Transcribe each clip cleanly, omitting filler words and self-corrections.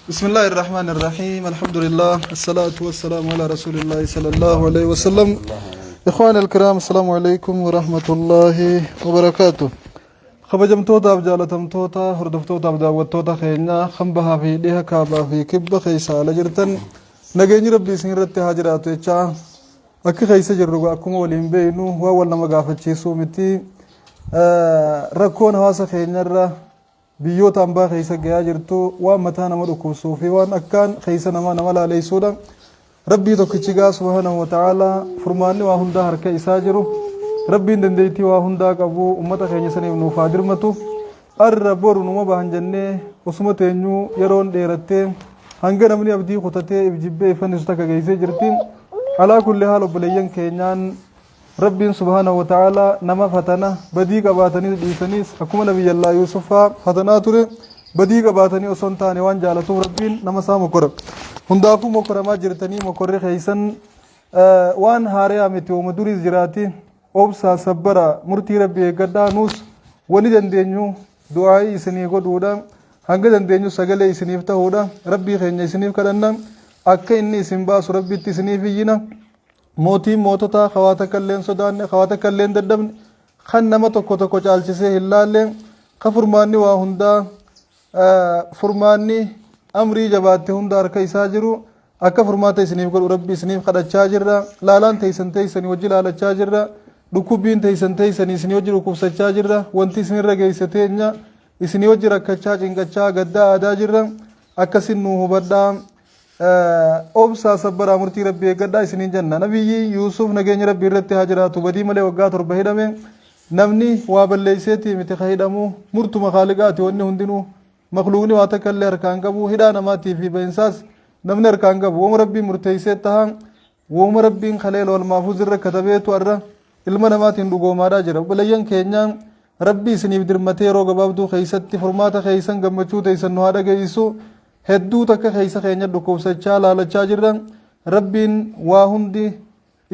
بسم الله الرحمن الرحيم الحمد لله الصلاة والسلام على رسول الله صلى الله عليه وسلم إخوان الكرام السلام عليكم ورحمة الله وبركاته خبجم توتا بجالتم توتا هردف توتا بداوت توتا خينا خنبها في ليها كابا في كب خيسا لجرتن نجيني ربي سنرت هاجرات يتشا أكي خيسا جرغو أكم ولين بينو وأولنا مغافة شيسو متي ركون هاسا خينا biyyoota hambaa keessa gayaa jirtu waan mataa nama dhukkubsuu fi waan akkaan keessa nama laaleessuudha. Rabbii tokkichi gaa subhanahu wa ta'ala furmaanni waa hundaa harka isaa jiru. Rabbiin dandeettii waa hundaa qabu ummata keenya saniif nuuf haa dirmatu. Arra boru numa bahan jennee osuma teenyuu yeroon dheerattee hanga namni abdii kutatee ibjibbee ifannisu takka geessee jirti. Alaa kulli haala obboleeyyan keenyaan ربي سبحانه وتعالى نما فتنا بديك باتني ديسنيس أكمل نبي الله يوسف فتنا ترى بديك باتني وسنتاني وان جالتو ربي نما سام كرب هنداكو مكرما جرتني مكرر خيسن وان هاري أمتي ومدوري زراتي أوبسا صبرا مرتي ربي قدا نوس وني دندينيو دعائي سني قدودا هنگا دندينيو سجلي سنيف تهودا ربي خيني سنيف كدنا أكا إني سنباس ربي تسنيف يجينا موتي موتتا خواتك اللين سودان خواتك اللين ددم خن نما توكو توكو چالچسه هلال خفرماني واهندا فرماني امري جبات هندا ركيسا جرو اكا فرماته سنيف قل ربي سنيف قد چاجرا لالان تيسن تيسن وجي لالا چاجرا ركوبين تيسن تيسن سني وجي ركوب سچاجرا وانتي سن رگيستهنيا اسني وجي ركچا جنگچا غدا ادا جرا اكا سنو هبدا أوبسا صبر أمرتي ربي قد سنين جنة نبي يوسف نجاني ربي رتي هاجرات وبدي ملء وقات ربه من نمني وابل ليسيتي متخيدمو مرت مخالقات وإنه هندنو مخلوقني واتكلم أركان قبو هدانا ماتي في بإنساس نمن أركان قبو ومربي مرتيسيتها ومربي خليل والمحفوظ الركتبيت وأرى المنا ماتي ندقو ماراجر وبلين كينيان ربي سنيف درمتي روغ بابدو خيستي فرماتا خيسن قمچو تيسن نهادا قيسو hedduu takka keessa keenya dhukkubsachaa laalachaa jirran rabbiin waa hundi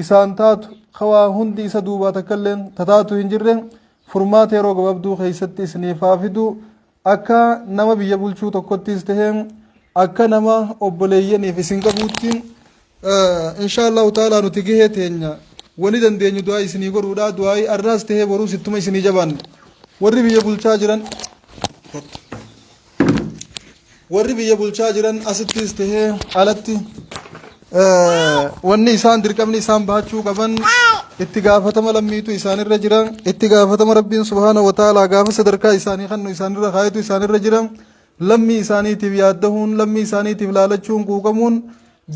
isaan taatu waa hundi isa duubaa takkailleen tataatu hin jirre furmaata yeroo gabaabduu keessatti isiniif haa fidu akka nama biyya bulchuu tokkottis taheen akka nama obboleeyyaniif isin qabuutti insha allahu ta'ala nuti gahee teenya wani dandeenyu du'aa isinii godhuudha du'aa arraas tahee boruus ittuma isinii jabaan warri biyya bulchaa jiran warri biyya bulchaa jiran asittis tahee alatti wanni isaan dirqamni isaan baachuu qaban itti gaafatama lammiitu isaanirra jira itti gaafatama rabbiin subhaanahu wa ta'ala gaafa sadarkaa isaanii kannu isaanirra kaayetu isaanirra jira lammii isaaniitiif yaaddahuun lammii isaaniitiif laalachuun quuqamuun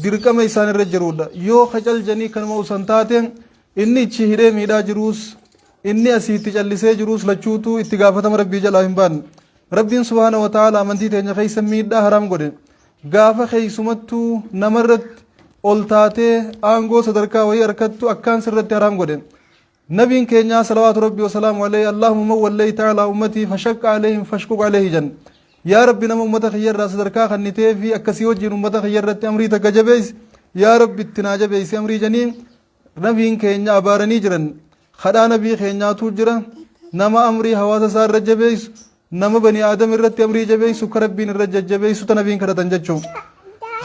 dirqama isaanirra jirudha yoo qacaljanii kanuma usan taate inni ichi hidhee miidhaa jiruus inni asiitti callisee jiruus lachuutu itti gaafatama rabbii jalaa hin baanne ربي سبحانه وتعالى من تيجي نخيس ميدا حرام قدين غافة خيسمتو نمرت أولتاته أنغو صدركا وهي أركتو أكان سرت حرام قدين نبي كينيا صلوات ربي وسلام عليه اللهم ولي تعالى أمتي فشك عليهم فشكك عليه جن يا ربي نم أمتك خير راس صدركا خنيته في أكسيو جن أمتك خير رت أمري تكجبيس يا ربي التناجب بيس أمري جنين نبي كينيا أبارني جرن خدا نبي كينيا توجرا نما أمري هواس سار رجبيس نما بني آدم الرت أمري جبي سكر بين الرجج جبي ستنبين كرة تنجتشو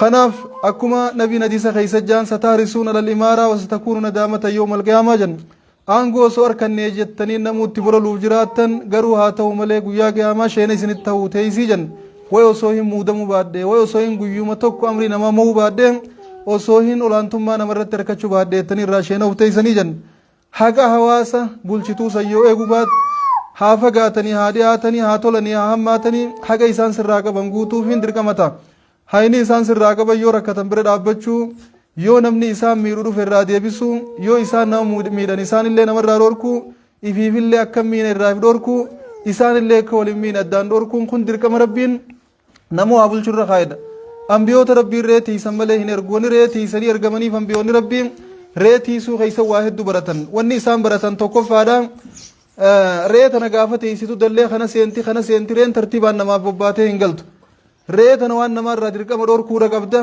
خناف أكما نبي نديس خيس جان ستارسون على الإمارة وستكون ندامة يوم القيامة جن أنغو سور كن نيجتني نموت تبر الوجراتن قرو هاتو ملك ويا قيامة شين سنتو تيسي جن ويوسوهم مودم بعد ويوسوهم قيوم توك أمري نما مو بعد وسوهين أولانتم ما نمرت تركشوا بعد تني راشين أو تيسني جن حاجة هواسة بولشتو سيو إغبات haafagaatanii haadhiyaatanii haatolanii hahammaatanii haga isaan sirraa qaban guutuuf hin dirqamata hayni isaan sirraa qaban yoo rakkatan bira dhaabbachuu yoo namni isaan miidhuu dhufe irraa deebisu yoo isaan nama miidhan isaanillee namarraa dhorku ifiifillee akka miina irraa dhorku isaanillee akka waliin miin addaan dhorkuun kun dirqama rabbiin nama waa bulchurra kaayedha ambiyoota rabbiin ree tiisan malee hin ergu wani ree tiisanii ergamaniif ambiyoonni rabbiin ree tiisuu keessa waa hedduu baratan wanni isaan baratan tokkoffaadha reetana gaafate isitu dallee kana seenti reen tartiibaan namaaf bobbaatee hin galtu reetana waan namarraa dirqama dhorkuudha qabda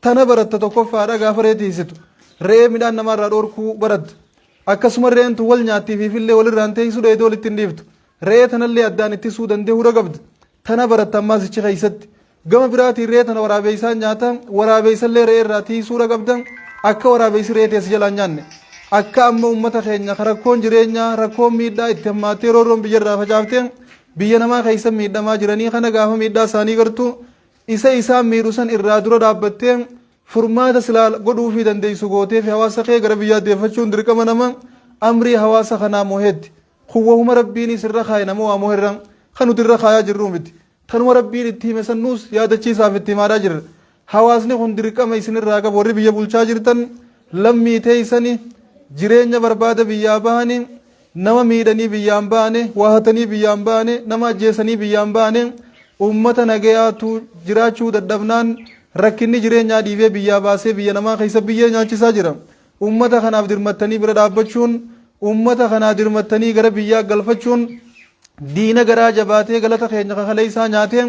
tana baratta tokkoffaadha gaafa reeti isitu ree midhaan namarraa dhorkuu baratta akkasuma reentu wal nyaattiifiifillee walirraan teessuu dheedee walitti hin dhiiftu reetanallee addaan ittisuu dandeehuudha qabda tana baratta ammaas ichi keessatti gama biraatiin re'ee tana waraabeessaan nyaata waraabeessallee re'ee irraa tiisuudha qabdan akka waraabessi re'ee teessi jalaan nyaanne akka amma ummata keenya rakkoon jireenyaa rakkoon miidhaa itti hammaattee roorroon biyya irraa facaaftee biyya namaa keessa miidhamaa jiranii kana gaafa miidhaa isaanii gartuu isa isaan miidhu san irraa dura dhaabbattee furmaata silaa godhuu fi dandeessu gootee fi hawaasa kee gara biyyaa deeffachuun dirqama nama amrii hawaasa kanaa moheetti kuwwahuma rabbiin sirra kaaye nama waa moherran kan nuti irra kaayaa jirru miti tanuma rabbiin itti hime sannuus yaadachiisaaf itti himaadhaa jirra hawaasni kun dirqama isinirraa qabu warri biyya bulchaa jirtan lammii teeysanii jireenya barbaada biyyaa bahanii nama miidhanii biyyaan bahane waa hatanii biyyaan bahane nama ajjeesanii biyyaan bahane ummata nagayaatu jiraachuu dadhabnaan rakkinni jireenyaa dhiibee biyyaa baasee biyya namaa keessa biyyee nyaachisaa jira ummata kanaaf dirmattanii bira dhaabbachuun ummata kanaa dirmattanii gara biyyaa galfachuun diina garaa jabaatee galata keenya kakalee isaa nyaatee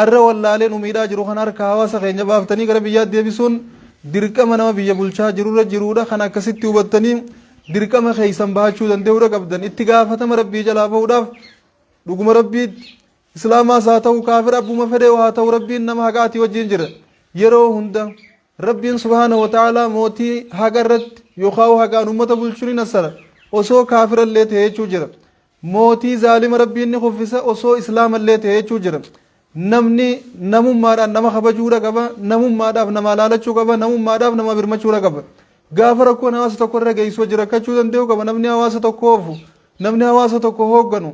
arra wallaaleen umiidhaa jiru kan harka hawaasa keenya baaftanii gara biyyaa deebisuun dirqama nama biyya bulchaa jirurra jiruudha kan akkasitti hubattanii dirqama keeysan bahachuu danda'uudha qabdan itti gaafatama rabbii jalaa bahuudhaaf dhuguma rabbii islaamaas haa ta'u kaafir abbuma fedhe haa ta'u rabbiin nama haqaatii wajjin jira yeroo hunda rabbiin subhaanahu wa ta'aalaa mootii haqa irratti yookaan haqaan ummata bulchuun hin asara osoo kaafirallee ta'ee jechuu jira mootii zaalima rabbiin ni kuffisa osoo islaamallee ta'ee jechuu jira namni namummaadhaan nama kabajuudha qaba namummaadhaaf nama laalachuu qaba namummaadhaaf nama birmachuudha qaba gaafa rakkoon hawaasa tokko irra geessuu jiraachuu danda'u qaba namni hawaasa tokko oofu namni hawaasa tokko hoogganu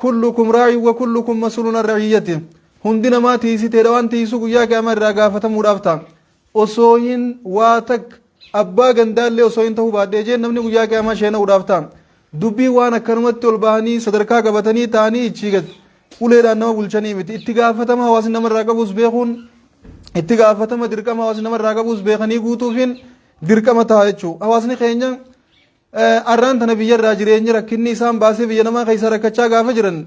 kullukum raa'ii wa kullukum mas'uulun an ra'iyyati hundi namaa tiisiteedha waan tiisu guyyaa qiyaamaa irraa gaafatamuudhaaf ta'a osoo hin waa takka abbaa gandaallee osoo hin ta'uu baadhee jeen namni guyyaa qiyaamaa sheena'uudhaaf ta'a dubbii waan akkanumatti ol bahanii sadarkaa qabatanii ta'anii ichiigati uleedhaan nama bulchanii miti itti gaafatama hawaasni namarraa qabuus beekuun itti gaafatama dirqama hawaasni namarraa qabuus beekanii guutuufiin dirqama ta'a jechuudha hawaasni keenya arraan tana biyyarraa jireenyi rakkinni isaan baasee biyya namaa keessa rakkachaa gaafa jiran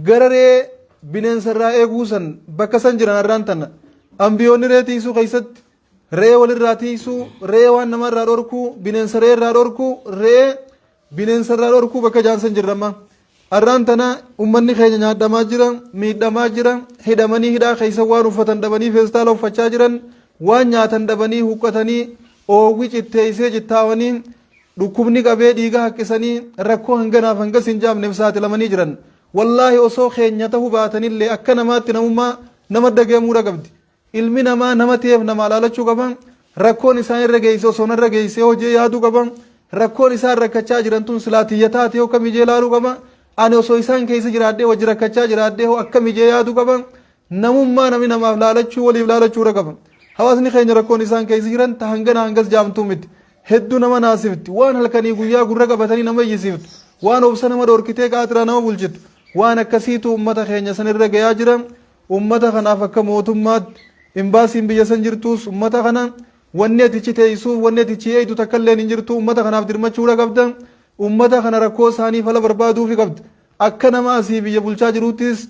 gararee bineensarraa eeguusan bakka san jiran arraan tana ambiyoonni ree tiisuu keessatti ree walirraa tiisuu ree waan namarraa dhorkuu bineensa ree irraa dhorkuu ree bineensarraa dhorkuu bakka jaansan jirrama arraan tana ummanni keenya nyaadhamaa jiran miidhamaa jiran hidhamanii hidhaa keessa waan uffatan dhabanii feestaala uffachaa jiran waan nyaatan dhabanii huqqatanii oowwi citteeysee jittaawanii dhukkubni qabee dhiiga haqqisanii rakkoo hanganaaf hangas hin jaamneef saaxilamanii jiran wallaahi osoo keenya ta'uu baatanillee akka namaatti namummaa nama dhageemuudha qabdi ilmi namaa nama ta'eef nama laalachuu qaban rakkoon isaan irra geesse osoo narra geesse hojii yaaduu qaban rakkoon isaan rakkachaa jiran tun silaatiyya taate yoo kamijee laaluu qaban ani osoo isaan keessa jiraadhee wajji rakkachaa jiraadhee akkamijee yaaduu qaban namummaa namni namaaf laalachuu waliif laalachuudha qaban hawaasni keenya rakkoon isaan keessa jiran ta hangana hangas jaamtuu miti hedduu nama naasifti waan halkanii guyyaa gurra qabatanii nama iyyisiiftu waan obsa nama dhorkitee qaatiraa nama bulchitu waan akkasiitu ummata keenya sanirra gayaa jiran ummata kanaaf akka mootummaatti imbaasiin biyya san jirtuus ummata kana wanni atichi teessuuf wanni atichi eeydu takkaillee hin jirtu ummata kanaaf dirmachuudha qabdan ummata kana rakkoo isaanii fala barbaaduufi qabda akka nama asii biyya bulchaa jiruuttis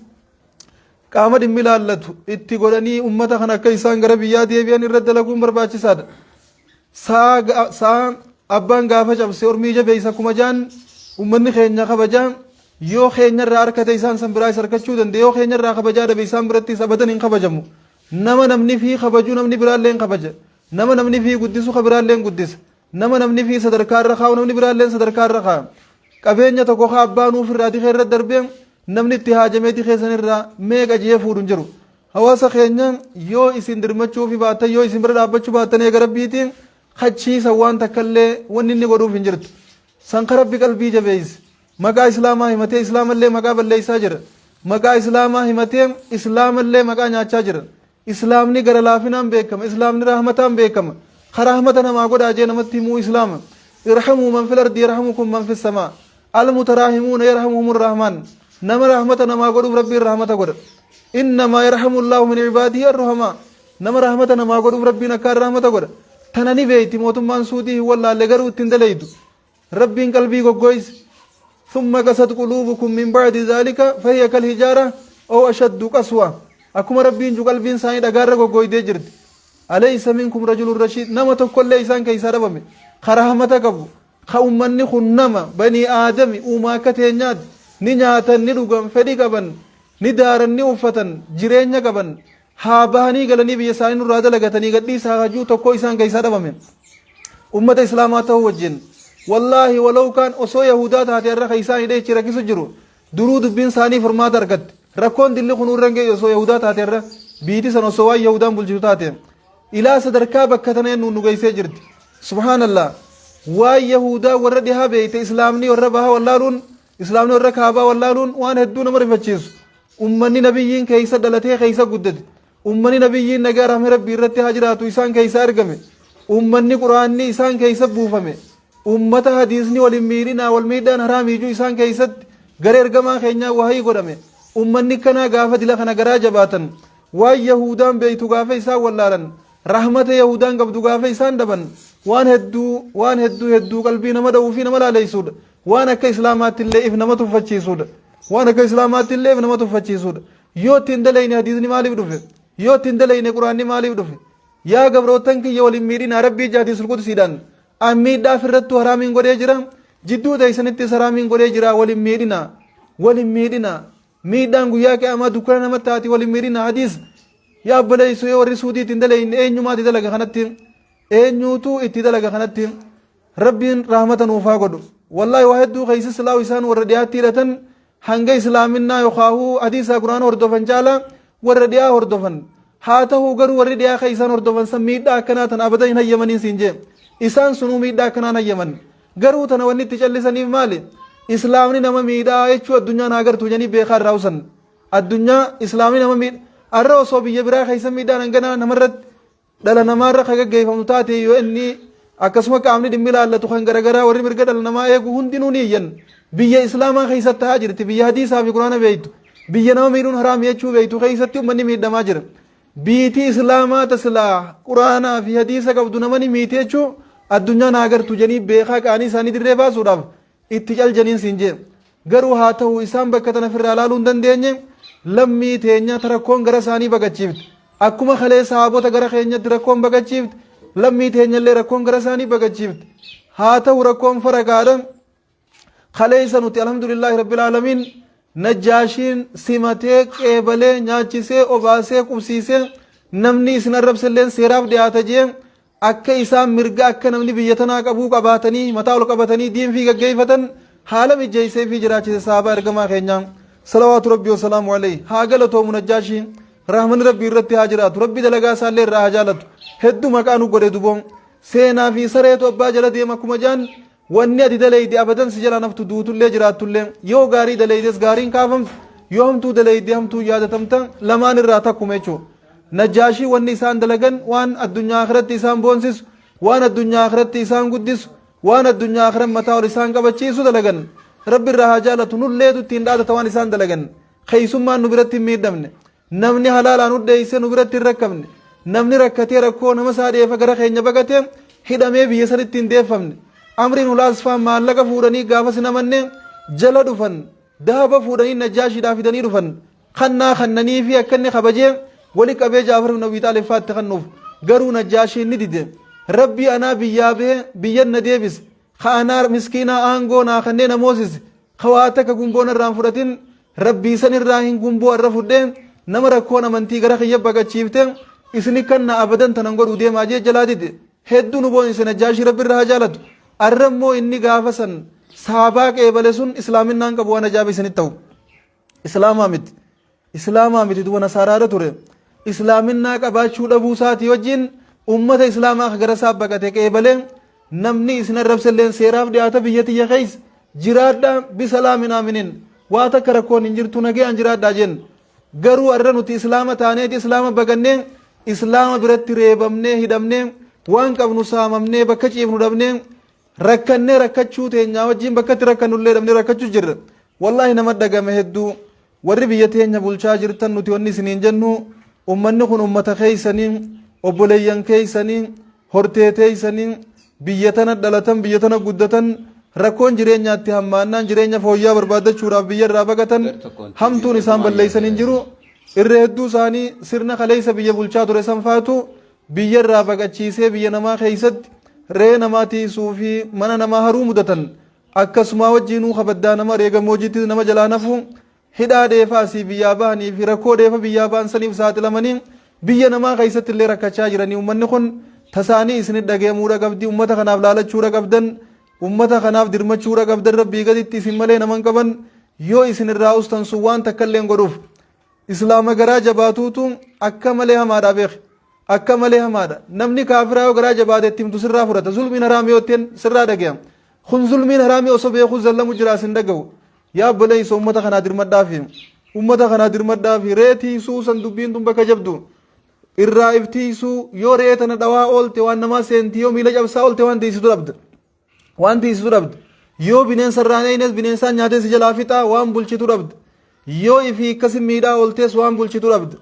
qaama dhimmi ilaallatu itti godhanii ummata kana akka isaan gara biyyaa deebi'an irra dalaguun barbaachisaadha saa abbaan gaafa cabse ormii jabeessa kuma jaan ummanni keenya kabajaa yoo keenyarraa harkate isaan san biraa isa harkachuu danda'e yoo keenyarraa kabajaa dhabe isaan birattis abadan hin kabajamu nama namni fi kabajuu namni biraallee hin kabaja nama namni fi guddisu ka biraallee hin guddisa nama namni fi sadarkaa irra kaa'u namni biraallee sadarkaa irra kaa'a qabeenya tokko ka abbaan uuf irraa dikee irra darbee namni itti haajamee dikee san irraa meeqa jee fuudhu hin jiru hawaasa keenya yoo isin dirmachuu fi baattan yoo isin bira dhaabbachuu baattan eega rabbiitiin kachiisa waan takkallee wanni inni godhuuf hin jirtu san ka rabbi qalbii jabeeyse maqaa islaamaa himatee islaamallee maqaa balleessaa jira maqaa islaamaa himatee islaamallee maqaa nyaachaa jira islaamni gara laafinaan beekama islaamni rahmataan beekama karahmata namaa godhaa jee namatti himuu islaama irhamuu man fil ardi yarhamukum man fis samaa almutaraahimuuna yarhamuhum arrahmaan nama rahmata namaa godhuuf rabbiin rahmata godha innamaa yarhamu llaahu min cibaadihi arruhamaa nama rahmata namaa godhuuf rabbiin akkaan rahmata godha tana ni beeyti mootummaan suudii hin wallaalle garuu ittiin dalaydu rabbiin qalbii goggoyse ثم قست قلوبكم من بعد ذلك فهي كالحجارة أو أشد قسوة أكما ربين جو قلبين ساين أغار غوغوي دي جرد أليس منكم رجل رشيد نما تقول ليسان كيسا ربمي خرهمتا قبو خأمني خنما بني آدم أما كتينياد نياتا نلغم فدي قبن ندارا نوفتا جرين قبن haa bahanii galanii biyya isaanii nurraa dalagatanii gadhiisaa hajuu tokko isaan keessaa dhabame ummata islaamaa ta'uu wajjin wallaahi walau kaan osoo yahudaa taate irra keessaa hidhee ichi rakkisu jiru duruu dubbiin isaanii furmaata argatte rakkoon dilli kun irra ga'e osoo yahudaa taate irra biiti san osoo waan yahudaan bulchitu taate ilaa sadarkaa bakka tana nu geessee jirti subhaanallah waan yahudaa warra dhihaa beeyte islaamni warra bahaa wallaaluun islaamni warra kaabaa wallaaluun waan hedduu nama rifachiisu ummanni nabiyyiin keessa dhalatee keessa guddate ummanni nabiyyiin nagaa rahmee rabbii irratti haa jiraatu isaan keessa argame ummanni quraanni isaan keessa buufame ummata hadiisni waliin miidhinaa wal miidhaan haraamiijuu isaan keessatti gara ergamaa keenyaa wahii godhame ummanni kanaa gaafa dila kana garaa jabaatan waan yahudaan beeytu gaafa isaan wallaalan rahmata yahudaan qabdu gaafa isaan dhaban waan hedduu qalbii nama dha'uu fi nama laaleessuudha waan akka islaamaatti illee if nama tuffachiisuudha waan akka islaamaatti illee if nama tuffachiisuudha yoo ittiin dalayne hadiisni maaliif dhufe yoo ittiin dalayne quraanni maaliif dhufe yaa gabrootan kiyya waliin miidhinaa rabbii jaatiisul qudsiidhaan miidhaaf irrattu haraamiin godhee jira jidduu teessanittis haraamiin godhee jira waliin miidhinaa miidhaan guyyaa qiyaamaa dukkana namatti taati waliin miidhinaa hadiis yaa obboleessu yoo warri suudii ittiin dalayne eenyumaati dalaga kanatti eenyuutu itti dalaga kanatti rabbiin rahmata nuufaa godhu wallaahi waa hedduu keessa silaawu isaan warra dhiyaatti hidhatan hanga islaaminaa yookaahuu hadiisaa quraana hordofan caala warra dhiyaa hordofan haa ta'uu garuu warri dhiyaa keessaan hordofan san miidhaa akkanaa tan abadan hin hayyamaniin siin jee isaan sunuu miidhaa akkanaan hayyaman garuu tana wanni itti callisaniif maali islaamni nama miidhaa jechuu addunyaan agartuu janii beekaa irraa usan addunyaa islaamni nama miidhaa arra osoo biyya biraa keessa miidhaan hanganaa namarratti dhala namaarra kan gaggeeffamu taate yoo inni akkasuma qaamni dhimmi ilaallatu kan garagaraa warri mirga dhala namaa eegu hundinuu ni iyyan biyya islaamaa keessatti haa jirti biyya hadiisaa fi quraana beeytu biyya nama miidhuun haraam jechuu beeytu keessatti ummanni miidhamaa jira biitii islaamaa taslaa quraanaa fi hadiisa qabdu namani miiti jechuu addunyaan agartu janii beekaa qaanii isaanii dirree baasuudhaaf itti caljaniin siin jee garuu haa ta'u isaan bakka tana firraa ilaaluu hin dandeenye lammii teenya rakkoon gara isaanii baqachiifte akkuma kalee sahabota gara keenyatti rakkoon baqachiifte lammii teenyallee rakkoon gara isaanii baqachiifte haa ta'u rakkoon faragaadha kalee isa nuti alhamdulillahi rabbil aalamiin najjaashiin simatee qeebalee nyaachisee obaasee qubsiisee namni isin arrabsalleen seeraaf dhiyaata jee akka isaan mirga akka namni biyya tanaa qabuu qabaatanii mataa ol qabatanii diinfii gaggeeffatan haala mijeessee fi jiraachise sahabaa ergamaa keenyaa salawaatu rabbii wasalaamu alayhi haa galatoomu najjaashiin rahmanni rabbii irratti haa jiraatu rabbi dalagaa isaallee irraa haa jaalatu hedduu maqaa nu godhe duboon seenaa fi sareetu abbaa jala deema akkuma jaan wanni ati dalayde abadan si jala naftu duutullee jiraatullee yoo gaarii dalaydes gaariin kaafamtu yoo hamtuu dalayde hamtuu yaadatamta lamaan irraa takkuma jechuudha najjaashii wanni isaan dalagan waan addunyaa akhiratti isaan boonsisu waan addunyaa akhiratti isaan guddisu waan addunyaa akhirat mataa ol isaan qabachiisu dalagan rabbi irraa haa jaalatu nulleetu ittiin dhaadata waan isaan dalagan keeysummaan nu biratti hin miidhamne namni halaalaan udheeyse nu biratti hin rakkabne namni rakkatee rakkoo nama isaa dheefa gara keenya baqatee hidhamee biyya sanitti hin deeffamne amriin ulaasfaan maallaqa fuudhanii gaafa sinamanne jala dhufan daaba fuudhanii najjaashiidhaa fidanii dhufan kannaa kannanii fi akka inni kabajee wali qabee jaafar ibn abi xaalib faatti kannuuf garuu najjaashiin ni dide rabbii anaa biyyaa bee biyyan na deebis ka anaa miskiinaa aangoo naa kanneen amoosis kawaata ka gumboon irraan fudhatin rabbii san irraa hin gumboo irra fudhee nama rakkoon amantii gara kiyya baqachiifte isni kanna abadan tanan godhuu deemaa jee jalaa dide hedduu nu boonise najjaashii rabbi irraa haa jaalatu arrammoo inni gaafa san sahabaa qeebale sun islaaminaan qabu waan ajaa'iba isinitti ta'u islaamaa miti duba nasaaraadha ture islaaminaa qabaachuu dhabuu isaatii wajjin ummata islaamaa gara isaa baqate qeebale namni isin arrabsalleen seeraaf dhiyaata biyya tiyya keessa jiraadha bisalaamin aaminin waa takka rakkoon hin jirtu nagee an jiraadhaa jen garuu arra nuti islaama taaneeti islaama baqannee islaama biratti reebamnee hidhamnee waan qabnu saamamnee bakka ciifnu dhabnee rakkannee rakkachuu teenyaa wajjin bakkatti rakkannullee dhabnee rakkachuu jirra wallaahi nama dhagame hedduu warri biyya teenya bulchaa jirtan nuti wanni isiniin jennu ummanni kun ummata keeysanii obboleeyyan keeysanii hortee teeysanii biyya tana dhalatan biyya tana guddatan rakkoon jireenyaatti hammaannaan jireenya fooyyaa barbaadachuudhaaf biyya irraa baqatan hamtuun isaan balleeysan hin jiru irra hedduu isaanii sirna kaleeysa biyya bulchaa ture sanfaatu biyya irraa baqachiisee biyya namaa keeysatti ree namaa tiisuu fi mana namaa haruu mudatan akkasuma wajjiinuu kabaddaa nama reegamoojitti nama jalaa nafu hidhaa dheefaa asii biyyaa bahanii fi rakkoo dheefa biyyaa bahan saniif saaxilamanii biyya namaa keessatti illee rakkachaa jiranii ummanni kun tasaanii isin dhageemuudha qabdi ummata kanaaf laalachuudha qabdan ummata kanaaf dirmachuudha qabdan rabbii gaditti isin malee naman qaban yoo isin irraa ustan sun waan takka illee godhuuf islaama garaa jabaatuutu akka malee hamaadha beek akka malee hamaadha namni kaafiraa yoo garaa jabaate itti himtu sirraa fudhata zulmiin haraamii yooteen sirraa dhagayam kun zulmiin haraamii osoo beekuu zallamu jiraa sin dhagahu yaa obboleessa ummata kanaa dirmadhaafi ummata kanaa dirmadhaafi reetiisuu san dubbiin tun bakka jabdu irraa iftiisuu yoo re'ee tana dhawaa oolte waan namaa seenti yoo miila cabsaa oolte waan tiisitu dhabda waan tiisitu dhabda yoo bineensa irraa neynes bineensaan nyaatee si jalaa fixaa waan bulchitu dhabda yoo ifii akkasin miidhaa ooltees waan bulchitu dhabda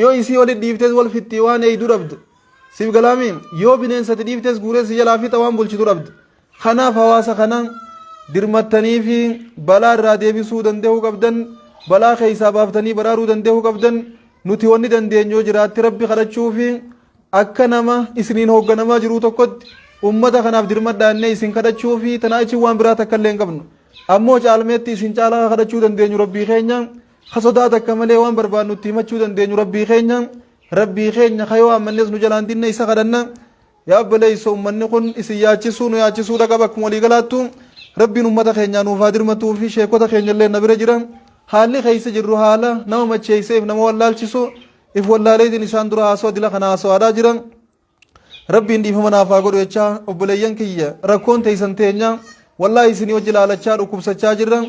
yoo isii walit dhiiftees wal fixxii waan eeydu dhabda siif galaamiin yoo bineensati dhiiftees guuree si jalaa fixa waan bulchitu dhabda kanaaf hawaasa kana dirmattanii fi balaa irraa deebisuu danda'uu qabdan balaa keessaa baaftanii baraaruu danda'uu qabdan nuti wanni dandeenyu jiraatti rabbi kadhachuu fi akka nama isiniin hoogganamaa jiru tokkotti ummata kanaaf dirmadhaannee isin kadhachuu fi tanaa achi waan biraa takka illee hin qabnu ammoo caalmeetti isin caalaa kadhachuu dandeenyu rabbii keenya kasodaa takka malee waan barbaannu itti himachuu dandeenyu rabbii keenya kayoo ammannees nu jalaan dinne isa kadhanna yaa obboleessa ummanni kun isin yaachisuu nu yaachisuudha qaba akkuma walii galaattu rabbiin ummata keenyaa nuuf haa dirmatuu fi sheekota keenya illee na bira jiran haalli keessa jirru haala nama macheesseef nama wallaalchisu if wallaaleetiin isaan dura haasoo dila kana haasawaadhaa jiran rabbiin dhiifama naaf haa godhu jechaa obboleeyyan kiyya rakkoon teeysan teenya wallaahi isinii wajji laalachaa dhukkubsachaa jirran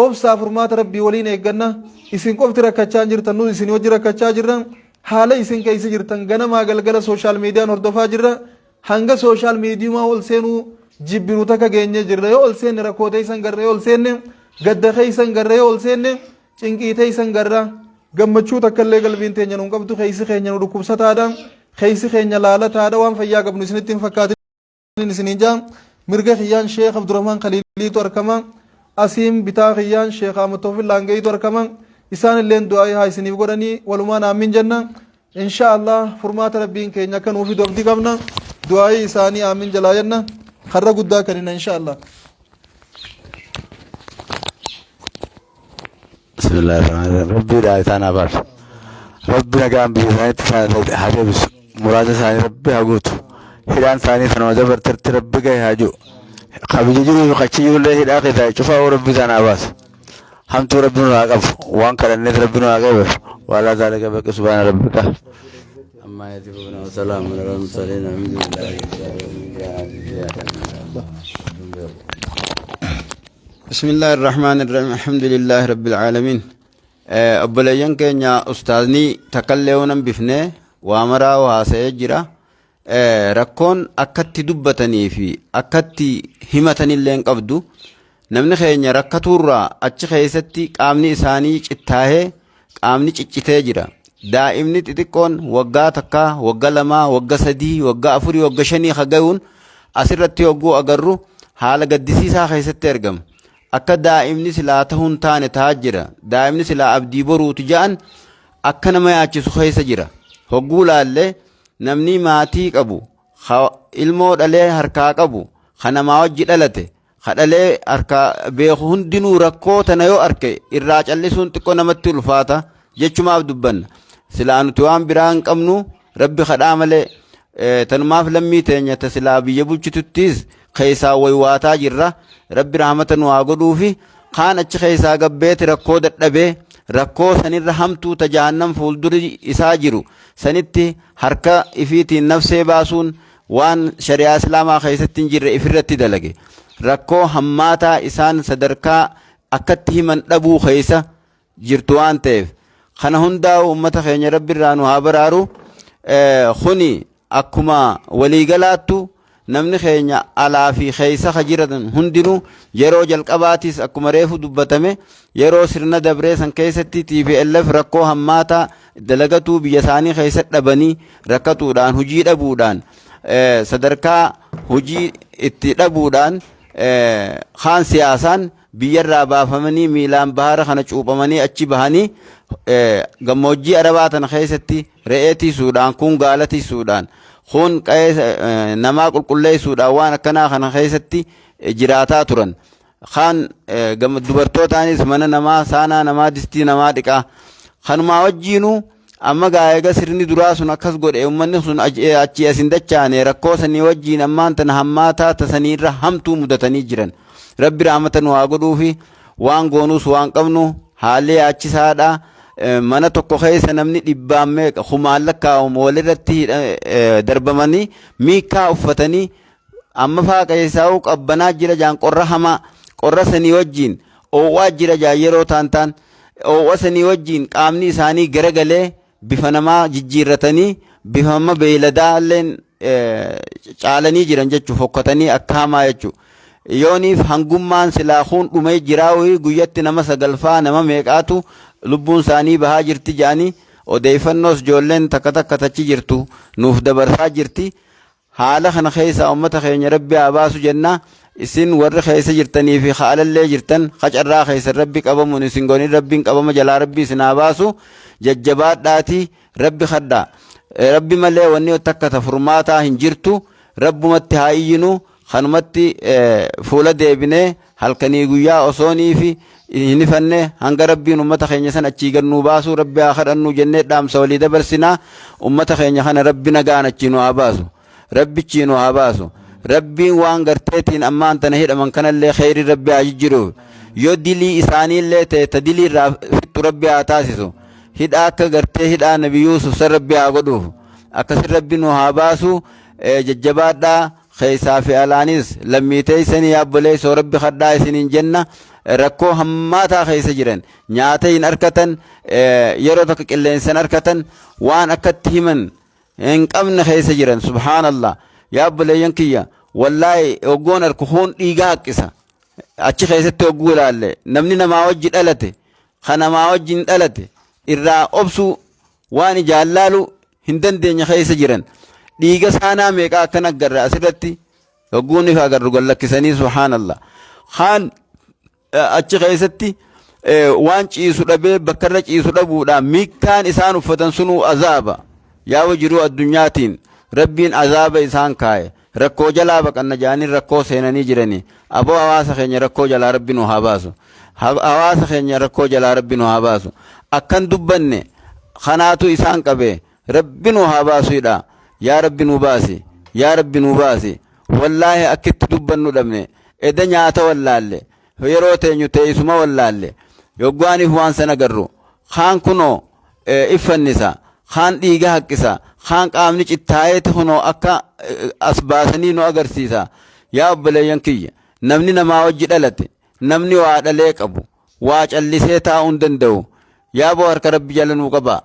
obsaa furmaata rabbii waliin eegganna isin qofti rakkachaa jirtan nu isinii wajji rakkachaa jirran haala isin keessa jirtan ganamaa galgala sooshaal miidiyaan hordofaa jirra hanga sooshaal miidiyumaa ol seenuu jibbinu takka geenye jirra yoo ol seenne rakkoo teeysan garra yoo ol seenne gadda keeysan garra yoo ol seenne cinqii teeysan garra gammachuu takka illee qalbiin teenya nuun qabdu keeysi keenya nu dhukkubsataadha keeysi keenya laalataadha waan fayyaa qabnu isinitti hin fakkaatin isiniin jaa mirga kiyyaan sheekh abdurrahmaan khaliiliitu argama asiin bitaa kiyyaan sheekh ahmad tawfiq laangeeyitu argama isaan illeen du'aa haa isiniif godhanii walumaan aamin jenna insha Allah furmaata rabbiin keenya akka nuufi dobdi qabna du'aa isaanii aamin jalaa jenna har'a guddaa kanina insha Allah. بسم الله الرحمن الرحيم ربي لا يتانا بار ربنا قام بيزانيت حبيبس مراد ثاني ربي هاقوت هلان ثاني ثاني وزبر ترت ربي قاي هاجو خبيجي جيبي بقشي يقول لي هلاك ذا شوفا وربي ثانا باس حمد ربنا راقب وان كان النت ربنا راقب وعلى ذلك بك سبحان ربك أما يتبون وسلام على المرسلين الحمد لله بسم الله الرحمن الرحيم الحمد لله رب العالمين أبليان كينيا أستاذني تكلمون بفنه وامرا وهاسيجرا ركون أكتي دبتني في أكتي همتني اللين قبدو نمن خينيا ركتورا أتش خيستي قامني إساني چتاه قامني چتاجرا دائمني تتكون وقا تكا وقا لما وقا سدي وقا أفري وقا شني خقاون أسرتي وقو أقرو حال قدسيسا خيستي أرقم akka daa'imni silaa ta'uun taane ta'aa jira daa'imni silaa abdii boruutu ja'an akka nama yaachisu keessa jira hogguu laallee namni maatii qabu ilmoo dhalee harkaa qabu kanamaa wajji dhalate kadhalee harkaa beeku hundinuu rakkoo tana yoo arke irraa callisuun xiqqoo namatti ulfaata jechumaaf dubbanna silaa nuti waan biraa hin qabnu rabbi kadhaa malee tanumaaf lammii teenya ta silaa biyya bulchituttiis keessaa waywaataa jirra rabbi rahmatan waa godhuufi kaan achi keessaa gabbeeti rakkoo dadhabee rakkoo sanirra hamtuu tajaannam fuulduri isaa jiru sanitti harka ifiitiin nafsee baasuun waan shari'aa islaamaa keessatti hin jirre ifirratti dalage rakkoo hammaataa isaan sadarkaa akkatti himan dhabuu keessa jirtu waan ta'eef kana hundaa ummata keenya rabbi irraa nu haa baraaru kuni akkuma waliigalaattu namni keenya alaa fi keessa jiratan hundinuu yeroo jalqabaatis akkuma reefu dubbatame yeroo sirna dabree san keessatti TPLF rakkoo hammaataa dalagatuu biyya isaanii keessa dhabanii rakkatuudhaan hujii dhabuudhaan sadarkaa hujii itti dhabuudhaan kaan siyaasaan biyyarraa baafamanii miilaan bahara kana cuuphamanii achi bahanii gammoojjii arabaa tana keessatti re'ee tiisuudhaan kun gaala tiisuudhaan kun namaa qulqulleessuudhaan waan akkanaa kana keessatti jiraataa turan kaan dubartootaanis mana namaa saanaa namaa distii namaa dhiqaa kanumaa wajjiinuu amma gaa'eega sirni duraa sun akkas godhe ummanni sun achi asin dachaane rakkoo sanii wajjiin ammaan tana hammaataa tasanii irra hamtuu mudatanii jiran rabbi rahmata nu haa godhuufi waan goonuus waan qabnu haalli yaachisaadha. Mana tokko keessa namni dhibbaan meeqa humaan lakkaa'amu walirratti darbamanii miikaa uffatanii amma faaqa isaa'uu qabbanaa jira jaan qorra hamaa qorra sanii wajjiin oowwaa jira jaan yeroo taantaan oowwa sanii wajjiin qaamni isaanii garagalee bifa namaa jijjiirratanii bifa amma beeyladaalleen caalanii jiran jechuuf hokkatanii akka hamaa jechuudha. Yooniif hangummaan silaahuun dhumee jiraawii guyyatti nama sagalfaa nama meeqaatu lubbuun isaanii bahaa jirti jaanii odeeffannoos ijoolleen takka takka tachi jirtu nuuf dabarsaa jirti. Haala kana keessa ummata keenya rabbi haa baasu jenna. Isin warri keessa jirtanii fi haalallee jirtan qacarraa keessa rabbi qabamuun isin gonin rabbiin qabama jalaa rabbi isin haa baasu jajjabaadhaatii rabbi kadhaa. Rabbi malee wanni takka tafurmaataa hin jirtu rabbumatti haa iyyinu. Kanumatti fuula deebinee halkanii guyyaa osoonii fi hin ifanne hanga rabbiin ummata keenya san achii gannuu baasu rabbi haa kadhannu jennee dhaamsa walii dabarsinaa. Ummata keenya kana rabbi nagaan achii nu haa baasu rabbichi nu haa baasu. Rabbiin waan garteetiin ammaan tana hidhaman kanallee kheyri rabbi haa jijjiiru. Yoo dilii isaaniillee ta'e ta dilii irraa fixu rabbi haa taasisu. Hidhaa akka gartee hidhaa nabi Yuusuf san rabbi haa godhuuf akkasin rabbi nu haa baasu. Jajjabaadhaa keeysaa fi alaanis lammiitee isanii yaabboleessoo rabbi kadhaa isiniin jenna. Rakkoo hammaataa keessa jiran nyaata hin arkatan yeroo tokko qilleensa hin arkatan waan akkatti himan hin qabne keessa jiran subhaanallah. Yaabboleeyyan kiyya wallaahi oggoon arku huun dhiigaa haqqisa achi keessatti ogguu ilaalle namni namaa wajji dhalate kan namaa wajjin dhalate irraa obsuu waan ijaallaalu hin dandeenya keessa jiran. Dhiiga saanaa meeqa akkan agarra asirratti ogguun ifa agarru gallakkisanii subhaanallah. Kaan achi keessatti waan ciisu dhabee bakkarra ciisu dhabuudhaan miikkaan isaan uffatan sunuu azaaba yaa jiruu addunyaatiin rabbiin azaaba isaan kaa'e rakkoo jalaa baqanna jaaniin rakkoo seenanii jiranii. Aboo hawaasa keenya rakkoo jalaa rabbi nu haa baasu. Hawaasa keenya rakkoo jalaa rabbi nu haa baasu. Akkan dubbanne kanaatu isaan qabee rabbi nu haa baasuudha. Yaa rabbi nu baasi yaa rabbi nu baasi. Wallaahi akkitti dubbannu dhabne eda nyaata wallaalle yeroo teenyu teessuma wallaalle yoggaaniif waan sana garru kaan kunoo iffannisa kaan dhiiga haqqisa kaan qaamni cittaa'eeti kunoo akka as baasanii nu agarsiisa. Yaa obboleeyyan kiyya namni namaa wajji dhalate namni waa dhalee qabu waa callisee taa'uu hin danda'u. Yaa boo harka rabbi jala nuu qabaa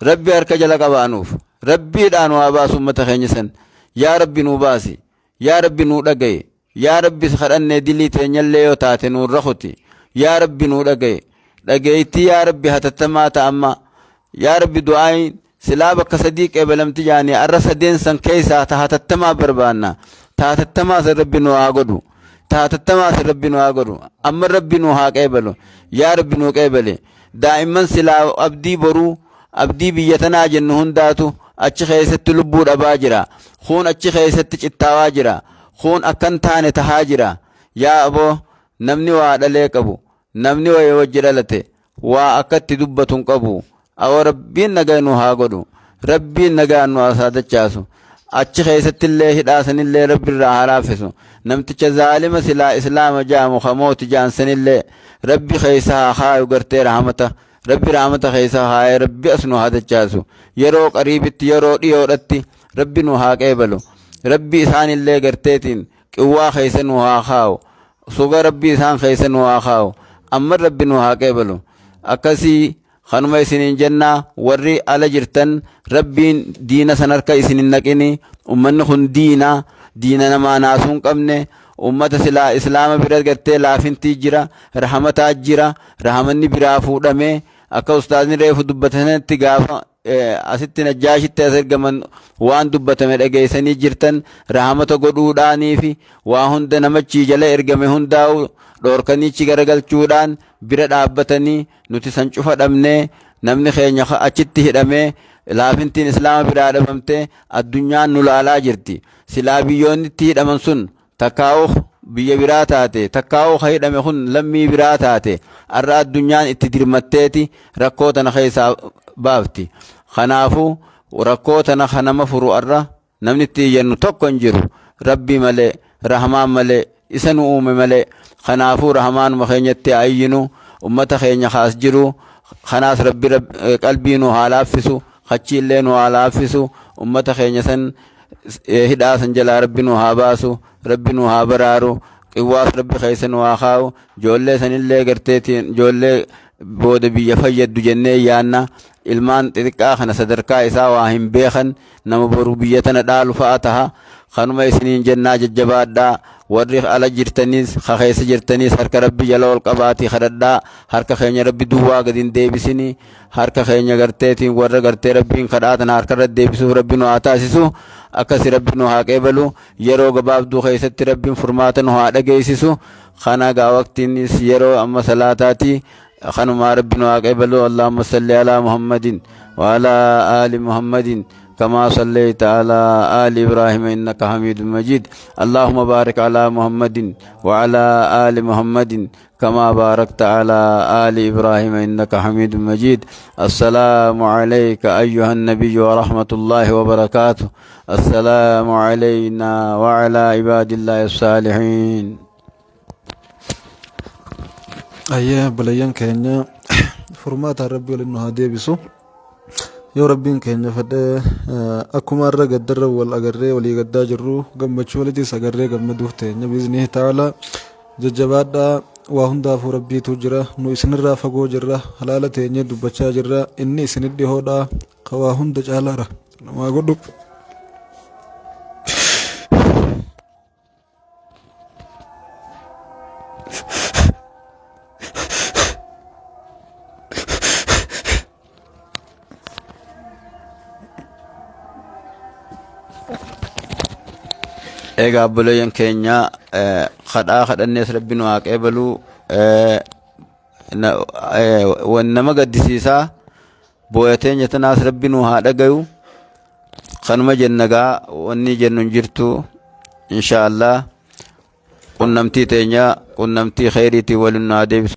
rabbi harka jala qabaanuuf rabbiidhaan waa baasu ummata keenya san. Yaa rabbi nuu baasi yaa rabbi nuu dhagaye yaa rabbi kadhannee dilii teenyallee yoo taate nuun rakuti. Yaa rabbi nuu dhagaye dhageeyti yaa rabbi hatattamaa ta'amma. Yaa rabbi du'aayin silaa bakka sadii qeebalamti jaanii arra sadeen san keessaa ta hatattamaa barbaanna. Ta hatattamaa san rabbi nuu haa godhu ta hatattamaa san rabbi nuu haa godhu amma rabbi nuu haa qeebalu. Yaa rabbi nuu qeebale daa'imman silaa abdii boruu abdii biyya tanaa jennu hundaatu achi keessatti lubbuu dhabaa jira. Kun achi keessatti cittaawaa jira. Kun akkan taane tahaa jira. Yaa aboo namni waa dhalee qabu namni wayii wajji dhalate waa akkatti dubbatu hin qabu. Awoo rabbiin nagaa nu haa godhu rabbiin nagaa nu haa saadachaasu. Achi keessatti illee hidhaasanillee rabbi irraa haa laaffisu. Namticha zaalima silaa islaama jaamu kamooti jaansanillee rabbi keessa haa kaayu gartee rahmata. Rabbi rahmata keessa haa rabbi as nu haa dachaasu. Yeroo qariibitti yeroo dhiyoodhatti rabbi nu haa qeebalu. Rabbi isaanillee garteetiin qawwaa keessa nu haa kaayu. Suga rabbi isaan keessa nu haa kaayu. Amma rabbi nu haa qeebalu. Akkasii kanuma isiniin jennaa warri ala jirtan rabbiin diina san harka isinin naqini. Ummanni kun diina namaa naasuu hin qabne ummata silaa islaama bira gartee laafintii jira rahmataa jira rahmanni biraa fuudhamee akka ustaazni reefu dubbatanitti gaafa asitti najjaashitti as ergaman waan dubbatame dhageessanii jirtan rahmata godhuudhaanii fi waa hunda namachi jala ergame hundaa'u dhoorkaniichi garagalchuudhaan bira dhaabbatanii nuti san cufa dhabnee namni keenya achitti hidhamee laafintiin islaama biraa dhabamtee addunyaan nu laalaa jirti. Silaa biyyoonni itti hidhaman sun takkaa'u biyya biraa taate takkaa'u hidhame kun lammii biraa taate arra addunyaan itti dirmatteeti rakkoo tana keessaa baafti. Kanaafuu rakkoo tana kanama furu arra namni itti iyyannu tokko hin jiru. Rabbi malee, rahmaan malee, isa nu uume malee. Kanaafuu rahmaanuma keenyatti ayyinu ummata keenya kaas jiru. Kanaas rabbi qalbii nu haa laaffisu, kachi illee nu haa laaffisu. Ummata keenya san hidhaa san jalaa rabbi nu haa baasu, rabbi nu haa baraaru. Qawwaas rabbi keessa nu haa kaa'u. Ijoollee sanillee garteetiin ijoollee booda biyya fayyaddu jennee yaanna. Ilmaan xixiqqaa kana sadarkaa isaa waa hin beekan nama boru biyya tana dhaalu fa'a taha. Kanuma isiniin jennaa jajjabaadhaa. Warri ala jirtaniis keessa jirtaniis harka rabbi jala ol qabaatii kadhadhaa. Harka keenya rabbi duwwaa gadi hin deebisini. Harka keenya garteetiin warra gartee rabbiin kadhaatan harka irra deebisuuf rabbi nu haa taasisu. Akkasi rabbi nu haa qeebalu. Yeroo gabaabduu keessatti rabbiin furmaata nu haa dhageessisu. Kana gaa waqtiinis yeroo amma salaataati. خنما ربنا وقبلوا اللهم صل على محمد وعلى آل محمد كما صليت على آل إبراهيم إنك حميد مجيد اللهم بارك على محمد وعلى آل محمد كما باركت على آل إبراهيم إنك حميد مجيد السلام عليك أيها النبي ورحمة الله وبركاته السلام علينا وعلى عباد الله الصالحين. Ayyee balayyan keenya furmaata rabbi waliin nu haa deebisu. Yoo rabbiin keenya fedhe akkuma irra gaddarra wal agarree walii gaddaa jirru gammachuu walitis agarree gammaduuf teenya biiznii ta'ala jajjabaadhaa. Waa hundaafuu rabbiitu jira. Nu isinirraa fagoo jirra. Halaala teenyee dubbachaa jirra. Inni isinit dhihoodhaa. Ka waa hunda caalaara. Namaa godhu. Egaa obboleeyyan keenya kadhannees rabbi nu haa qeebalu. Nama gaddisiisaa booyateenya tanaas rabbi nu haa dhagayu. Kanuma jennagaa wanni jennu hin jirtu insha Allah. Qunnamtii teenya qunnamtii khayriitii waliin nu haa deebisu.